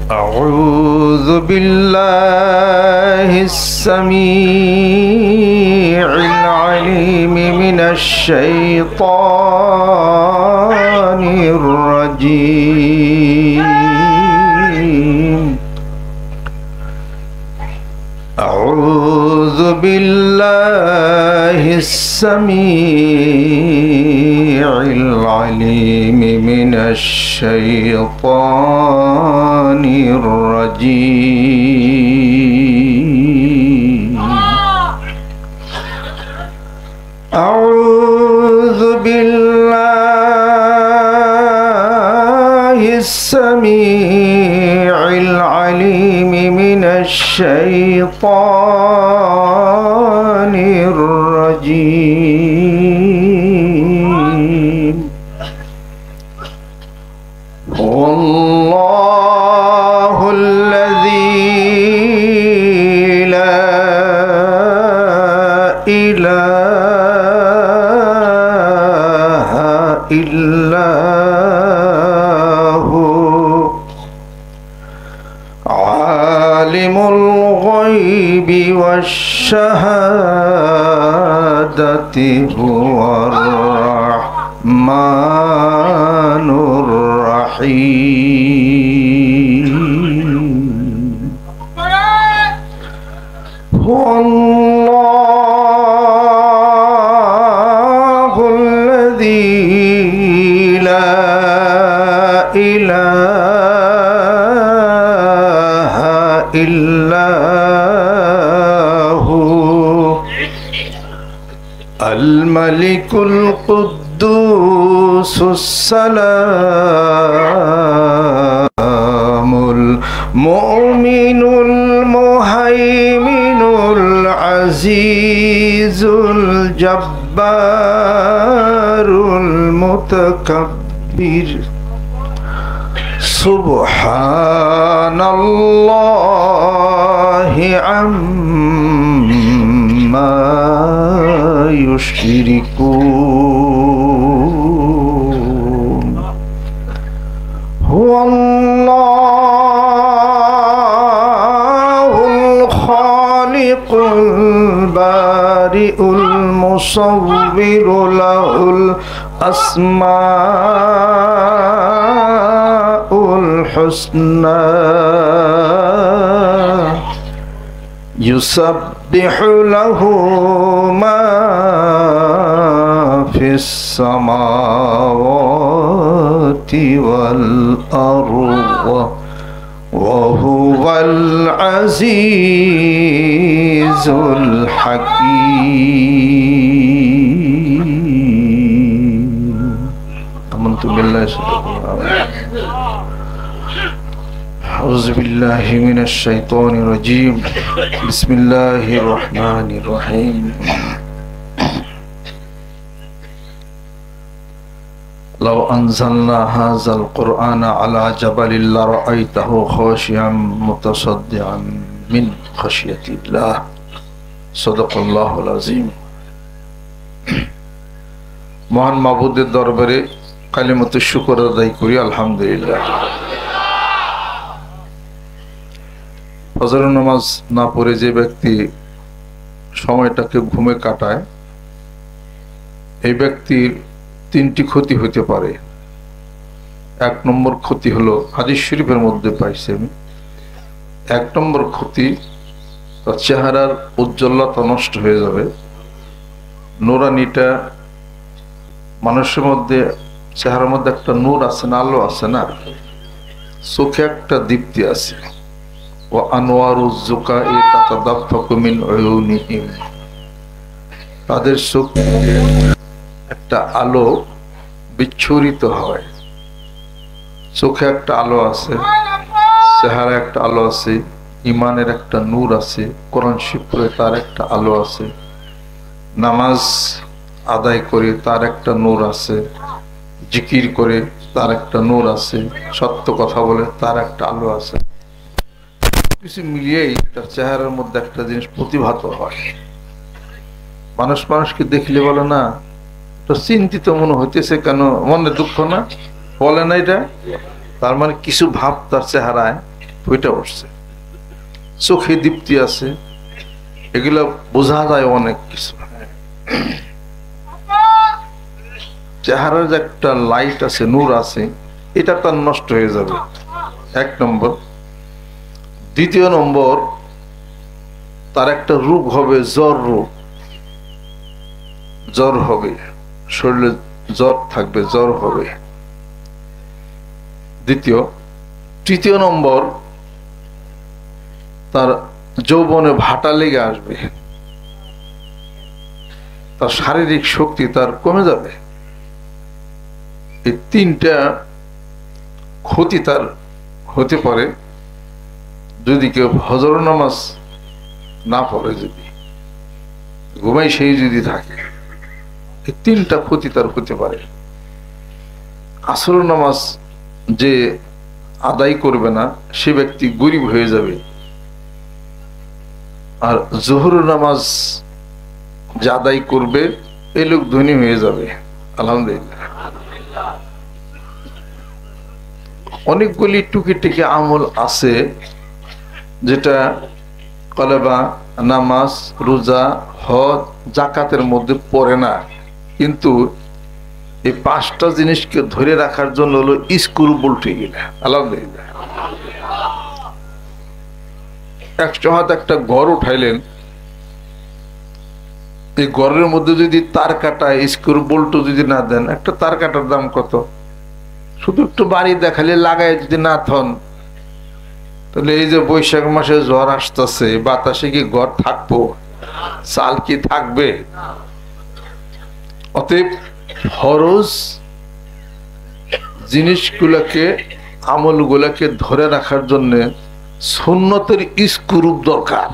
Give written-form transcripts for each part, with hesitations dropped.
أعوذ بالله السميع العليم من الشيطان الرجيم. أعوذ بالله السميع العليم من الشيطان الرجيم. أعوذ بالله السميع العليم من الشيطان الرجيم. والله الذي لا إله إلا هو عالم الغيب والشهادة هو الرحمن الرحيم. هو الله الذي لا إله إلا هو الملك القدوس السلام المؤمن المهيمن العزيز الجبار المتكبر. سبحان الله عما يشركون. هو الله الخالق البارئ المصور له الأسماء الحسنى يسبح له ما في السماوات والأرض وهو العزيز الحكيم. آمنت بالله أعوذ بالله من الشيطان الرجيم. بسم الله الرحمن الرحيم. لو أنزلنا هذا القرآن على جبل لرأيته خاشعا متصدعا من خشية الله. صدق الله العظيم. মহান মাবুদের দরবারে কালিমাতুশ শুকর আদায় করি আলহামদুলিল্লাহ। ফজর নামাজ না পড়ে যে ব্যক্তি সময়টাকে ঘুমে কাটায়, এই ব্যক্তির তিনটি ক্ষতি হতে পারে। এক নম্বর ক্ষতি হলো, হাদিস শরীফের মধ্যে পাইছি আমি, এক নম্বর ক্ষতি, তার চেহারার উজ্জ্বলতা নষ্ট হয়ে যাবে। নুরানিটা মানুষের মধ্যে, চেহারার মধ্যে একটা নূর আছে না, আলো আছে না, চোখে একটা দীপ্তি আছে। ও আনোয়ারুজ জুকাই তাতাদাফাকু মিন উয়ুনিহিম, তাদের চোখে একটা আলো বিচ্ছুরিত হয়। চোখে একটা আলো আছে, চেহারা একটা আলো আছে, ইমানের একটা নূর আছে, কোরআন শরীফ পড়ে তার একটা আলো আছে, নামাজ আদায় করে তার একটা নূর আছে, জিকির করে তার একটা নূর আছে, সত্য কথা বলে তার একটা আলো আছে। কিছু মিলিয়েই তার চেহারার মধ্যে একটা জিনিস প্রতিভাত হয়। মানুষ মানুষকে দেখলে বলে না, তো চিন্তিত মনে হইতেছে কেন, মনে দুঃখ না, বলে না এটা, তার মানে কিছু ভাব তার চেহারায় ফুটে উঠছে, চোখে দীপ্তি আছে, এগুলো বোঝা যায় অনেক কিছু। চেহারার যে একটা লাইট আছে, নূর আছে, এটা তার নষ্ট হয়ে যাবে, 1 নম্বর। দ্বিতীয় নম্বর, তার একটা রোগ হবে, জ্বর হবে, শরীরে জ্বর থাকবে, জ্বর হবে। তৃতীয় নম্বর, তার যৌবনে ভাটা লেগে আসবে, তার শারীরিক শক্তি তার কমে যাবে। এই 3টা ক্ষতি তার হতে পারে যদি কেউ ফজর নামাজ না পড়ে, যদি ঘুমাই সেই যদি থাকে, এই 3টা ক্ষতি তার হতে পারে। আসর নামাজ যে আদায় করবে না সে ব্যক্তি গরিব হয়ে যাবে, আর জোহর নামাজ যে আদায় করবে এই লোক ধনী হয়ে যাবে। আলহামদুলিল্লাহ। অনেকগুলি টুকিটাকি আমল আছে যেটা কলেবা, নামাজ, রোজা, হজ, যাকাতের মধ্যে পড়ে না, কিন্তু এই 5টা জিনিসকে ধরে রাখার জন্য হলো স্ক্রু বল্টে গেলে। আলহামদুলিল্লাহ। একটা ঘর উঠাইলেন, এই ঘরের মধ্যে যদি তার কাটা স্ক্রু বল্ট যদি না দেন, একটা তার কাটার দাম কত? শুধু একটু বাড়ি দেখালে লাগাই যদি না থন, তাহলে এই যে বৈশাখ মাসে ঝড় আসতেছে, বাতাসে কি ঘর থাকবো? চাল কি থাকবে? অতএব ফরজ জিনিসগুলোকে, আমলগুলোকে ধরে রাখার জন্য সুন্নতের স্ক্রু দরকার।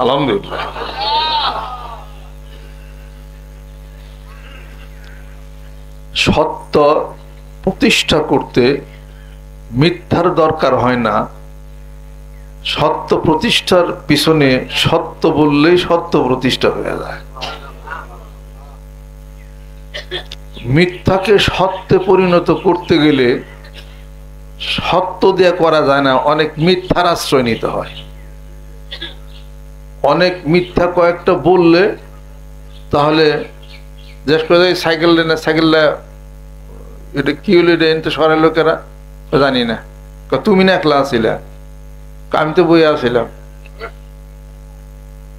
আলহামদুলিল্লাহ। সত্য প্রতিষ্ঠা করতে মিথ্যার দরকার হয় না, সত্য প্রতিষ্ঠার পিছনে সত্য বললেই সত্য প্রতিষ্ঠা হয়ে যায়। মিথ্যাকে সত্যে পরিণত করতে গেলে সত্য দিয়ে করা যায় না, অনেক মিথ্যার আশ্রয় নিতে হয়। অনেক মিথ্যা কয়েকটা বললে তাহলে সাইকেলটা এটা কি হলো, এটা শহরের লোকেরা জানি না, তুমি না একলা আছিলা, আমি তো বই আসছিলাম,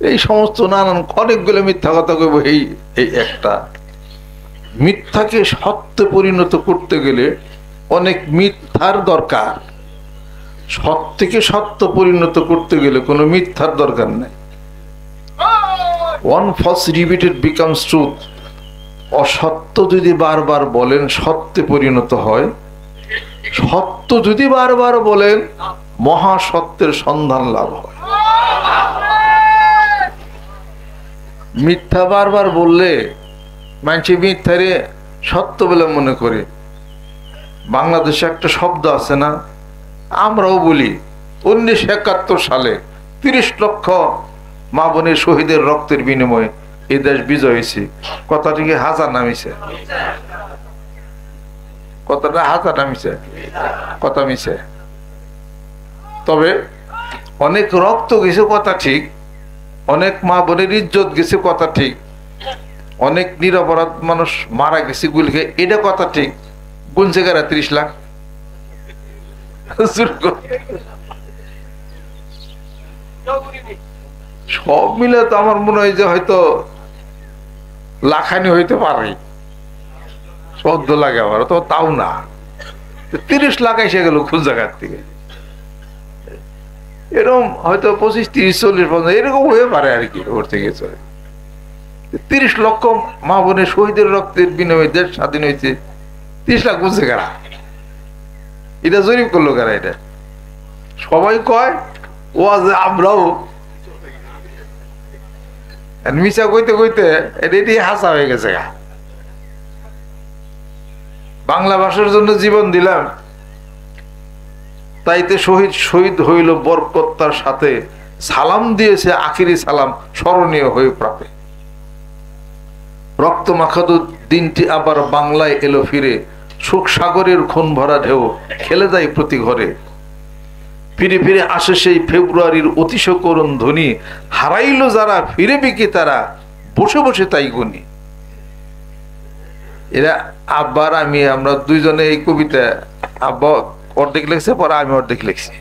এই সমস্ত নানান অনেকগুলো মিথ্যা কথা কইব। এই একটা মিথ্যাকে সত্যে পরিণত করতে গেলে অনেক মিথ্যার দরকার। সত্যকে সত্য পরিণত করতে গেলে কোনো মিথ্যার দরকার নাই। One false repeated becomes truth. অসত্য যদি বারবার বলেন সত্যে পরিণত হয়, সত্য যদি বারবার বলেন মহাসত্যের সন্ধান লাভ হয়। মিথ্যা বারবার বললে মানুষ মিথ্যারে সত্য বলে মনে করে। বাংলাদেশে একটা শব্দ আছে না, আমরাও বলি 1971 সালে 30 লক্ষ মা বোনের শহীদের রক্তের বিনিময়ে এই দেশ বিজয় হয়েছে। কথাটিকে হাজার নামিছে, কথাটা হাজার নামিছে, কথা মিছে। তবে অনেক রক্ত গেছে কথা ঠিক, অনেক মা বোনের ইজ্জত গেছে কথা ঠিক, অনেক নিরপরাধ মানুষ মারা গেছে গুলিকে, এটা কথা ঠিক। গুনছে কারা 30 লাখ? সব মিলে তো আমার মনে হয় যে হয়তো লাখানি হইতে পারে, 14 লাখ, আবার তো তাও না, 30 লাখ এসে গেল কোন জায়গার থেকে। এরকম হয়তো 25, 30, 40 এরকম হয়ে পারে আর কি। ওর থেকে 30 লক্ষ মা বোনের শহীদের রক্তের বিনিময়ে দেশ স্বাধীন হয়েছে, 30 লাখ বুঝছে কারা? এটা জরিপ করলো কারা? এটা সবাই কয় ও যে আমরাও মিশা কইতে কইতে এটি হাসা হয়ে গেছে। বাংলা ভাষার জন্য জীবন দিলাম, তাইতে শহীদ হইল বরকতার সাথে, সালাম দিয়েছে আখিরি সালাম স্মরণীয় হয়ে প্রাপে। রক্ত মাখাদু দিনটি আবার বাংলায় এলো ফিরে, সুখ সাগরের খুন ভরা ঢেউ খেলে যায় প্রতি ঘরে। ফিরে ফিরে আসে সেই ফেব্রুয়ারির অতিশয় করুণ ধ্বনি, হারাইলো যারা ফিরেবে কি তারা, বসে বসে তাই গুনি। এরা আব্বার আমরা দুইজনে এই কবিতা, আব্বা অর্ধেক লিখছে, পরে আমি অর্ধেক লিখছি।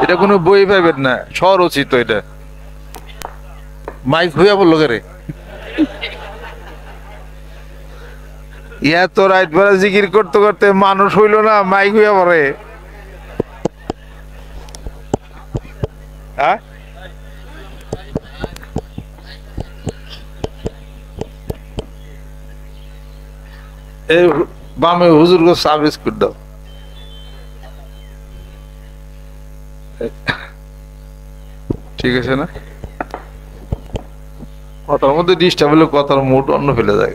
এটা কোনো বই পাইবেন না, স্বরচিত। এটা মাইক হইয়া বললো রে, ইয়া তো রাইট বেলা জিকির করতে করতে মানুষ হইল না, মাইক হইয়া পড়ে। এই বামে হুজুর গো চা বিস্কুট দাও। ঠিক আছে না? কথার মধ্যে ডিস্টার্ব হলে কথার মুড অন্য ফেলে যায়।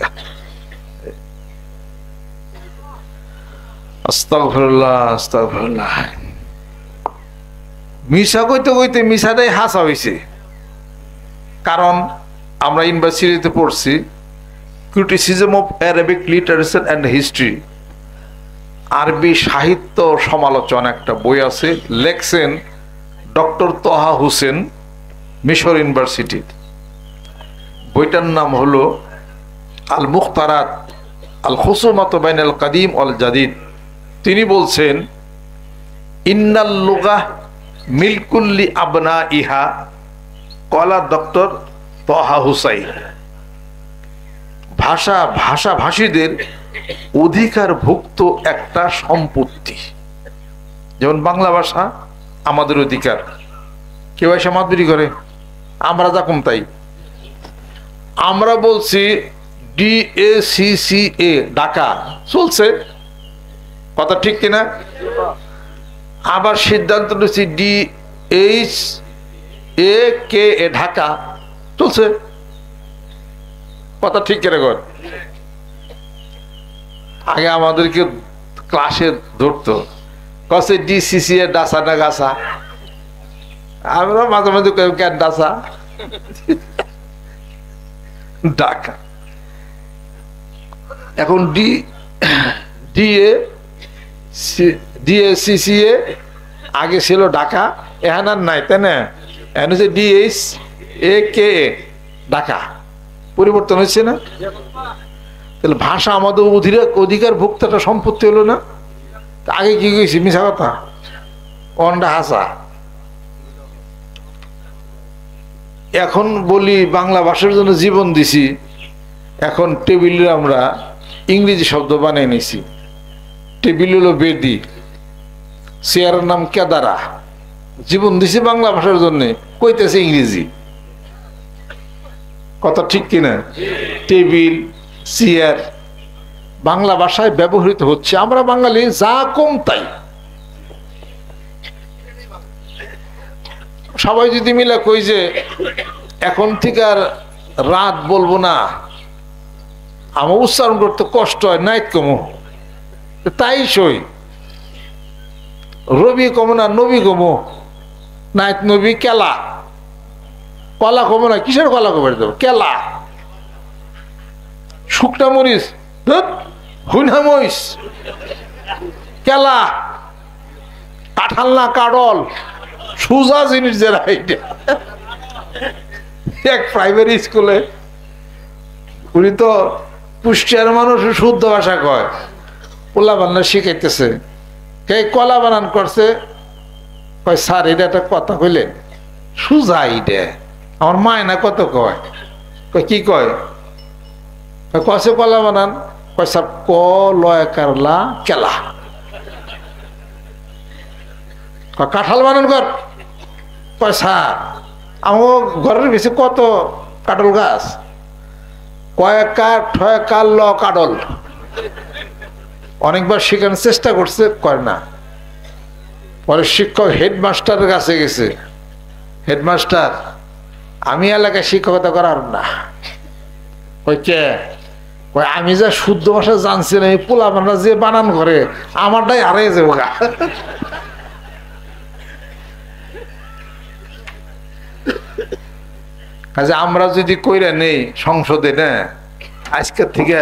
আস্তাগফিরুল্লাহ, আস্তাগফিরুল্লাহ। মিশা কইতে কইতে মিশাটাই হাসা হয়েছে। কারণ আমরা ইউনিভার্সিটিতে পড়ছি criticism of Arabic literature and history, আরবি সাহিত্য সমালোচনা একটা বই আছে, লেখছেন ডক্টর তহা হোসেন, মিশর ইউনিভার্সিটির। বইটার নাম হলো আল মুখতারাত আল খুসুমাত বাইনাল কাদিম ওয়াল জাদিদ। তিনি বলছেন ইন্নাল লুগাহ মিলকুল্লি আবনা ইহা, কলা ডক্টর তহা হুসাইন। ভাষা ভাষাভাষীদের অধিকারভুক্ত একটা সম্পত্তি। যেমন বাংলা ভাষা আমাদের অধিকার, কেউ এসে মাতবরি করে, আমরা যা কম তাই। আমরা বলছি DACCA ঢাকা, চলছে কথা ঠিক কিনা? আবার সিদ্ধান্ত নিচ্ছি DHAKA ঢাকা, চলছে কথা ঠিক কিনা? কর আগে আমাদেরকে ক্লাসে ধরতো, কসে DCCA ডাসা না গাছা, আমরা মাঝে মাঝে কেন ডাসা ঢাকা। এখন DACCA আগে ছিল ঢাকা, এখন আর নাই, তাই না? এখন হচ্ছে DHAKA ঢাকা, পরিবর্তন হচ্ছে না? তাহলে ভাষা আমাদের অধিকার ভোক্তাটা সম্পত্তি হলো না? আগে কি কইছি মিছা কথা, অন্ডা হাসা। এখন বলি বাংলা ভাষার জন্য জীবন দিছি, এখন টেবিলে আমরা ইংরেজি শব্দ বানিয়ে নিছি। টেবিল হলো বেদি, চেয়ারের নাম কেদারা। জীবন দিছি বাংলা ভাষার জন্য, কইতেছে ইংরেজি। কথা ঠিক কিনা? টেবিল, চেয়ার বাংলা ভাষায় ব্যবহৃত হচ্ছে, আমরা বাঙালি যা কম তাই। সবাই যদি মিলে কই যে এখন থেকে আর রাত বলবো না, আমার উচ্চারণ করতে কষ্ট হয়, নাইট কমো, তাই সই। রবি কমো না, নবী কমো, নাইট নবী কেলা, কলা কমো না, কিসের কলা কমে দেবো, কেলা। শুকনা মরিচ হুইনা মরিচ, কেলা। কাঁঠাল না কাডল, সুজা জিনিস যারা। এক প্রাইমারি স্কুলে উনি তো পুষ্টিয়ার মানুষ, শুদ্ধ ভাষা কয়, পোলা বান্না শিখাইতেছে, কে কলা বানান করছে, কয় স্যার এটা একটা কথা কইলেন, সুজা এটা আমার মায়না কত কয়, কি কয়, কছে কলা বানান, কয় স্যার ক লয় কারলা কেলা। কাঁঠাল বানান কর, কয় স্যার আমার ঘরের বেশি কত কাটল গাছ, কয়েক কাঠ ঠয় কাল ল কাডল। অনেকবার শেখানোর চেষ্টা করছে, করে না। পরে শিক্ষক হেডমাস্টারের কাছে গেছে, হেডমাস্টার আমি এলাকায় শিক্ষকতা করার না। কই কে? কই আমি যা শুদ্ধ ভাষা জানছি না, এই পোলা বানা যে বানান করে আমারটাই হারিয়ে যাবো গা। কাজে আমরা যদি কইরা নেই সংসদে না, আজকের থেকে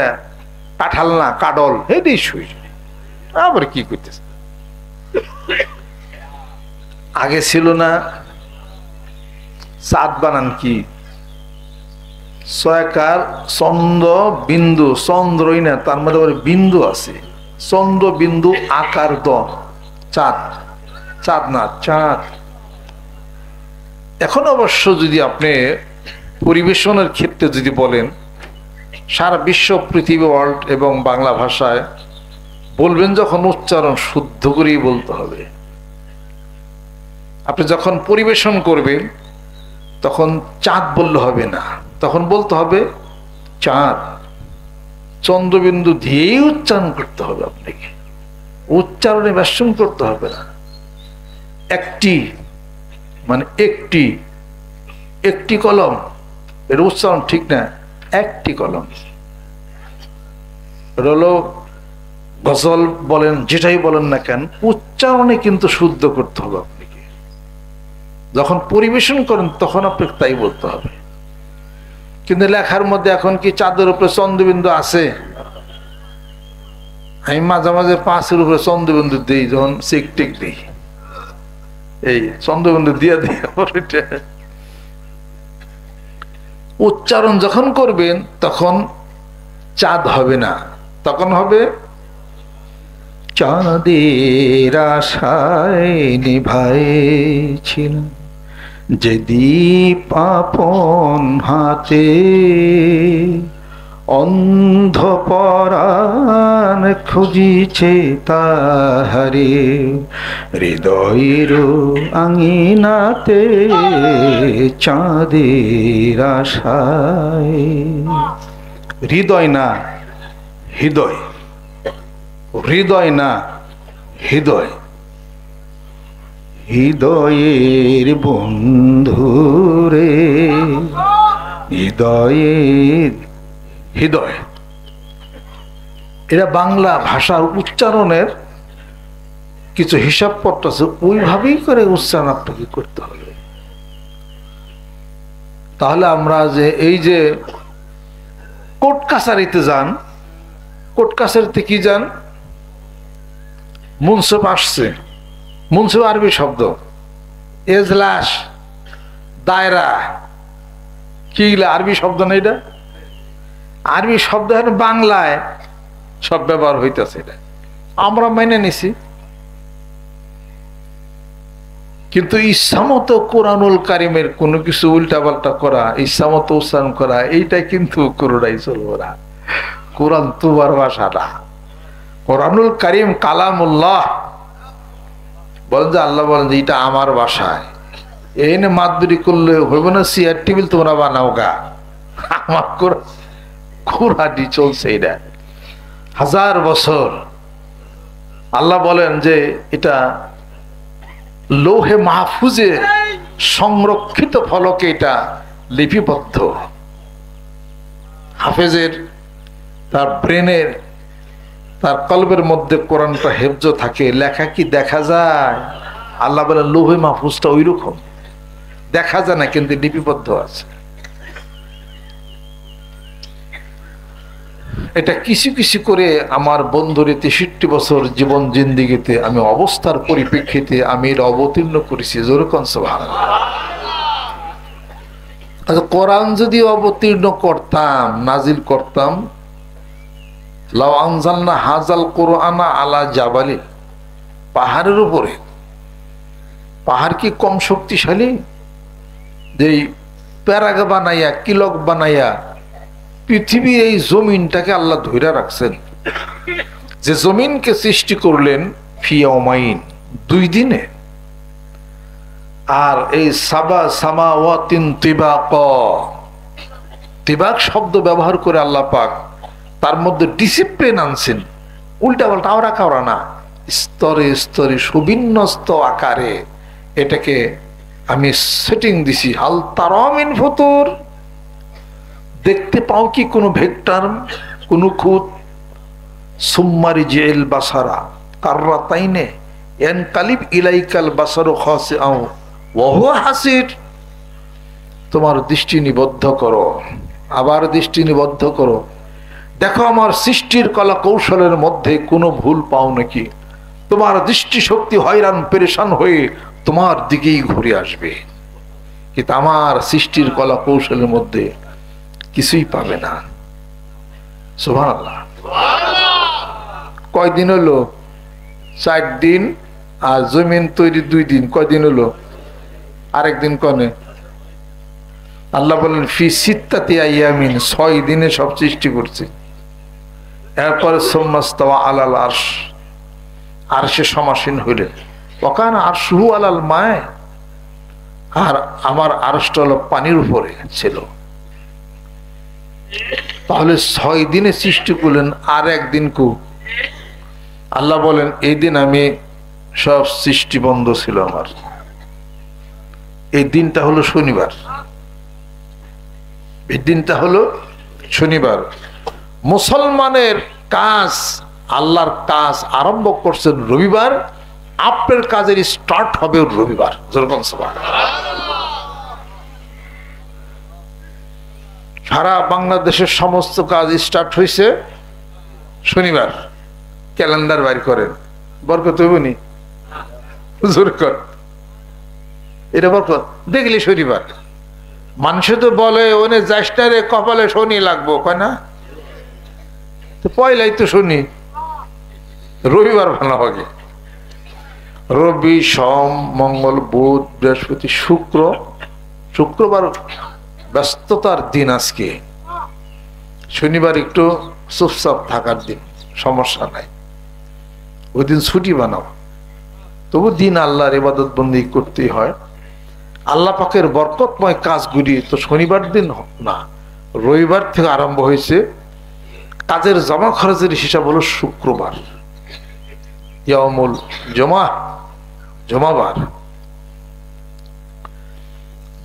কাঁঠাল না কাডল, হেডি শুই, আবার কি করতেছে। আগে ছিল না চাঁদ বানান কি ছয়কার চন্দ্র বিন্দু, চন্দ্রই না, তার মধ্যে আবার বিন্দু আছে, চন্দ্র বিন্দু আকার দ চাঁদ, চাঁদ না চাঁদ। এখন অবশ্য যদি আপনি পরিবেশনের ক্ষেত্রে যদি বলেন, সারা বিশ্ব পৃথিবী ওয়ার্ল্ড এবং বাংলা ভাষায় বলবেন যখন উচ্চারণ শুদ্ধ করেই বলতে হবে। আপনি যখন পরিবেশন করবেন তখন চাঁদ বললে হবে না, তখন বলতে হবে চাঁদ, চন্দ্রবিন্দু দিয়েই উচ্চারণ করতে হবে আপনাকে, উচ্চারণে ব্যাসন করতে হবে না। একটি মানে একটি, একটি কলম, এর উচ্চারণ ঠিক না, একটি কলম। রলো গজল বলেন, যেটাই বলেন না কেন, উচ্চারণে কিন্তু শুদ্ধ করতে হবে আপনাকে। যখন পরিবেশন করেন তখন আপনাকে তাই বলতে হবে। কিন্তু লেখার মধ্যে এখন কি চাঁদের উপরে চন্দ্রবিন্দু আছে? আমি মাঝে মাঝে 5-এর উপরে চন্দ্রবিন্দু দিই, যখন চেক টেক দিই, এই চন্দ্রবিন্দু দিয়ে দিয়ে উচ্চারণ যখন করবেন তখন চাঁদ হবে না, তখন হবে চাঁদের আশায় নিভাইছিলাম যে দীপ আপন হাতে, অন্ধ পরাণ খুঁজিছে তাহারে হৃদয়ের আঙিনাতে চাঁদের আশায়। হৃদয় না হৃদয়, হৃদয় না হৃদয়, হৃদয়ের বন্ধুরে, হৃদয়ের হৃদয়। এরা বাংলা ভাষার উচ্চারণের কিছু হিসাবপত্র আছে, ওইভাবেই করে উচ্চারণ আপনাকে করতে হবে। তাহলে আমরা যে এই যে কোর্ট কাছারিতে যান, কোর্ট কাছারিতে কি যান, মুনসিফ আসছে, মুনসিফ আরবি শব্দ, এজলাস, দায়রা, কি আরবি শব্দ না, এটা আরবি শব্দ বাংলায় সব ব্যবহার হইতেছে, এটা আমরা মেনে নিছি। কিন্তু ইচ্ছামতো কোরআনুল কারিমের কোনো কিছু উল্টাপাল্টা করা, ইচ্ছামতো উচ্চারণ করা, এইটা কিন্তু কোনোটাই চলবে না। কোরআন তোমার ভাষা না, কোরআনুল কারিম কালামুল্লাহ। বলেন যে আল্লাহ বলেন যে এটা আমার ভাষায়, এই না মাতবরি করলে হইব না, চেয়ার টেবিল তোমরা বানাও গা, আমার কোরআনই চলছে। এটা 1000 বছর আল্লাহ বলেন যে এটা লৌহে মাহফুজে সংরক্ষিত ফলকে এটা লিপিবদ্ধ। হাফেজের তার ব্রেনের, তার কলবের মধ্যে কোরআনটা হেফজ থাকে, লেখা কি দেখা যায়? আল্লাহ বলেন লৌহে মাহফুজটা ওই রকম, দেখা যায় না কিন্তু লিপিবদ্ধ আছে। এটা কিছু কিছু করে আমার বন্ধুরে 63 বছর জীবন জিন্দিগিতে আমি অবস্থার পরিপ্রেক্ষিতে আমি এটা অবতীর্ণ করেছি। যেরকম সুবহানাল্লাহ। আচ্ছা, কোরআন যদি অবতীর্ণ করতাম, নাজিল করতাম, লাউ আনজালনা হাজাল কোরআনা আলা জাবালি, পাহাড়ের উপরে, পাহাড় কি কম শক্তিশালী? যে প্যারাগ বানাইয়া, কিলক বানাইয়া পৃথিবীর এই জমিনটাকে আল্লাহ ধইরা রাখছেন। যে জমিনকে সৃষ্টি করলেন ফিয়াউমাইন, 2 দিনে। আর এই সাবা সামাওয়াতিন তিবাক, তিবাক শব্দ ব্যবহার করে আল্লাহ পাক তার মধ্যে ডিসিপ্লিন আনছেন, উল্টা পাল্টা আওরা কাওরা না, স্তরে স্তরে সুবিন্যস্ত আকারে এটাকে আমি সেটিং দিছি। হাল তারামিন ফুতুর, দেখতে পাও কি কোনো ভেক্টর, কোনো খুঁত? সুম্মারি জেল বাসারা কাররাতাইনে ইয়ানকালিব ইলাইকাল বাসারু খাসিআও ওয়া হুয়া হাসির। তোমার দৃষ্টি নিবদ্ধ করো, আবার দৃষ্টি নিবদ্ধ করো, দেখো আমার সৃষ্টির কলা কৌশলের মধ্যে কোনো ভুল পাও নাকি। তোমার দৃষ্টি শক্তি হয়রান পেরেশান হয়ে তোমার দিকেই ঘুরে আসবে, কিন্তু আমার সৃষ্টির কলা কৌশলের মধ্যে কিছুই পাবে না। সুবহানাল্লাহ। কয়দিন হলো? 4 দিন। আর জমিন তৈরি 2 দিন। কয়দিন হলো? আরেকদিন কনে? আল্লাহ বলেন ফি সিত্তাতি আইয়ামিন, 6 দিনে সব সৃষ্টি করছে। এরপরে সুম্মাস্তাওয়া আলাল আরশ, আরশে সমাসীন হইলেন। ওয়াকান আরশুহু আলাল মায়, আর আমার আরশটা হলো পানির উপরে ছিল। তাহলে 6 দিনে সৃষ্টি করলেন, আর একদিন কু? আল্লাহ বলেন এই দিন আমি সব সৃষ্টি বন্ধ ছিল আমার। এই দিনটা হলো শনিবার। এই দিনটা হলো শনিবার। মুসলমানের কাজ, আল্লাহর কাজ আরম্ভ করছেন রবিবার, আপনার কাজের স্টার্ট হবে রবিবার। যেরকম সারা বাংলাদেশের সমস্ত কাজ স্টার্ট হয়েছে শনিবার। ক্যালেন্ডার বাইর করেন, বরকত হইবনি? জোর কর, এটা বরকত দেখলি শনিবার। মানুষে তো বলে ওনে জ্যেষ্ঠারে কপালে শনি লাগবো, কয় না? তো পয়লাই তো শনি, রবিবার ভালো হবে। রবি, সোম, মঙ্গল, বুধ, বৃহস্পতি, শুক্র। শুক্রবার ব্যস্ততার দিন আজকে। শনিবার একটু চুপচাপ থাকার দিন, সমস্যা নাই, ওই দিন ছুটি বানাও। তবু দিন আল্লাহর ইবাদত বন্দী করতেই হয়। আল্লাহ পাকের বরকতময় কাজগুলি তো শনিবার দিন না, রবিবার থেকে আরম্ভ হয়েছে। কাজের জমা খরচের হিসাব হলো শুক্রবার, ইয়াউমুল জমা, জমাবার।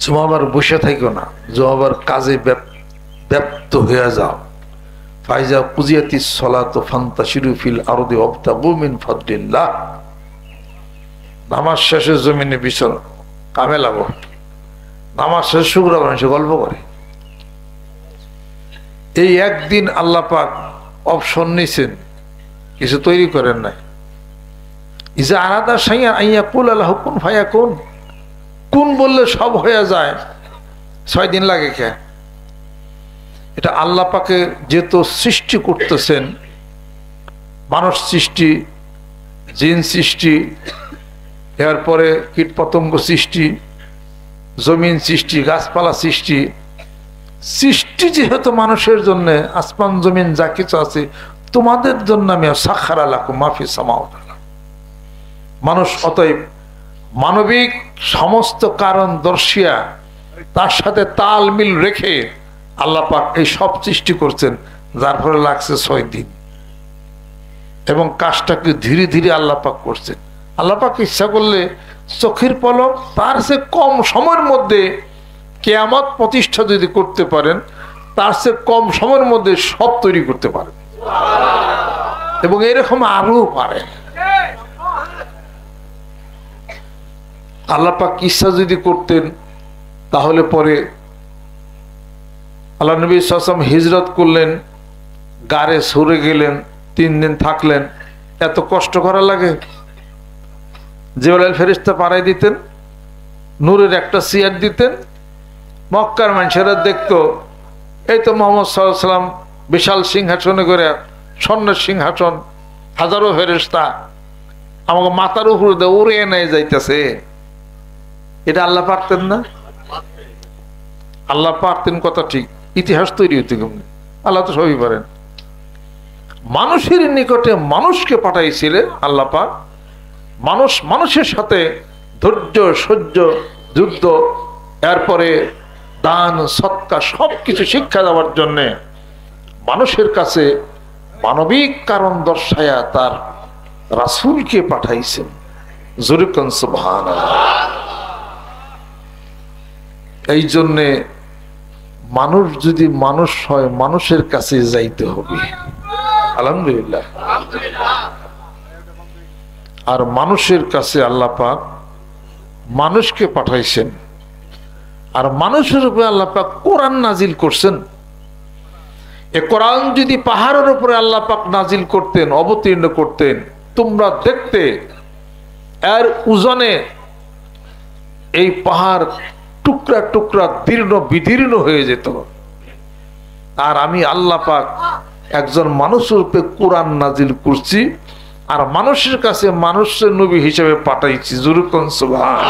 জমাবার বসে থাকো না, জমাবার কাজে ব্যপ্ত হয়ে যাও। ফাইজা কুজিয়াতিস সালাতু ফান্তাশিরু ফিল আরদি ওয়াবতাগু মিন ফাদলিল্লাহ। নামাজ শেষে জমিনে বিছানো কামে লাগো। নামাজ শেষে শুক্রবার মানুষ গল্প করে। এই একদিন আল্লাহ পাক অপশন নিছেন, কিছু তৈরি করেন নাই। ইজা আরাদা সাইয়া আইয়া কুল আল্লাহ কুন ফায়াকুন, কোন বললে সব হয়ে যায়। 6 দিন লাগে কে? এটা আল্লাহ পাকে যেহেতু সৃষ্টি করতেছেন, মানুষ সৃষ্টি, জিন সৃষ্টি, এরপরে কীট পতঙ্গ সৃষ্টি, জমিন সৃষ্টি, গাছপালা সৃষ্টি। সৃষ্টি যেহেতু মানুষের জন্য, আসমান জমিন যা কিছু আছে তোমাদের জন্য আমি সাখারা লাকুম মা ফিস সামাওয়াতি। মানুষ অতএব মানবিক সমস্ত কারণ দর্শিয়া তার সাথে তাল মিল রেখে আল্লাহ পাক এই সব সৃষ্টি করছেন, যার ফলে লাগছে 6 দিন। এবং কাজটাকে ধীরে ধীরে আল্লাহ পাক করছেন। আল্লাহ পাক ইচ্ছা করলে চোখের পলক তার সে কম সময়ের মধ্যে কিয়ামত প্রতিষ্ঠা যদি করতে পারেন, তার সে কম সময়ের মধ্যে সব তৈরি করতে পারেন, এবং এরকম আরো পারেন। আল্লাহ পাক ইচ্ছা যদি করতেন তাহলে পরে আল্লাহ নবী সাল্লাল্লাহু আলাইহি ওয়াসাল্লাম হিজরত করলেন, গারে সরে গেলেন, 3 দিন থাকলেন। এত কষ্ট করা লাগে? জিবরাইল ফেরেশতা পাঠাই দিতেন, নূরের একটা চেয়ার দিতেন, মক্কার মানুষেরা দেখতো এই তো মুহাম্মদ সাল্লাল্লাহু আলাইহি ওয়াসাল্লাম বিশাল সিংহাসনে করে, স্বর্ণের সিংহাসন, হাজারো ফেরেশতা আমাকে মাথার উপরে দিয়ে উড়ে নিয়ে যাইতেছে। এটা আল্লাহ পারতেন না? আল্লাহ পারতেন, কথা ঠিক, ইতিহাস তৈরি হইতে কেমনি? আল্লাহ তো সবই পারেন। মানুষের নিকটে মানুষকে পাঠাইছিলেন আল্লাহ পাক। মানুষ মানুষের সাথে ধৈর্য, সহ্য, যুদ্ধ, এরপরে দান, সৎকার সবকিছু শিক্ষা দেওয়ার জন্য মানুষের কাছে মানবিক কারণ দর্শায়া তার রাসূলকে পাঠাইছেন। জোরে কোন সুবহানাল্লাহ। এই জন্যে মানুষ যদি মানুষ হয়, মানুষের কাছে যাইতে হবে। আলহামদুলিল্লাহ। আর মানুষের কাছে আল্লাহ পাক মানুষকে পাঠাইছেন, আর মানুষের উপরে আল্লাহ পাক কোরআন নাজিল করছেন। এ কোরআন যদি পাহাড়ের উপরে আল্লাহ পাক নাজিল করতেন, অবতীর্ণ করতেন, তোমরা দেখতে এর ওজনে এই পাহাড় টুকরা টুকরা দীর্ণ বিদীর্ণ হয়ে যেত। আর আমি আল্লাহ পাক একজন মানুষের রূপে কোরআন নাজিল করছি, আর মানুষের কাছে মানুষের নবী হিসেবে পাঠাইছি। জোরে কোন সুবহান।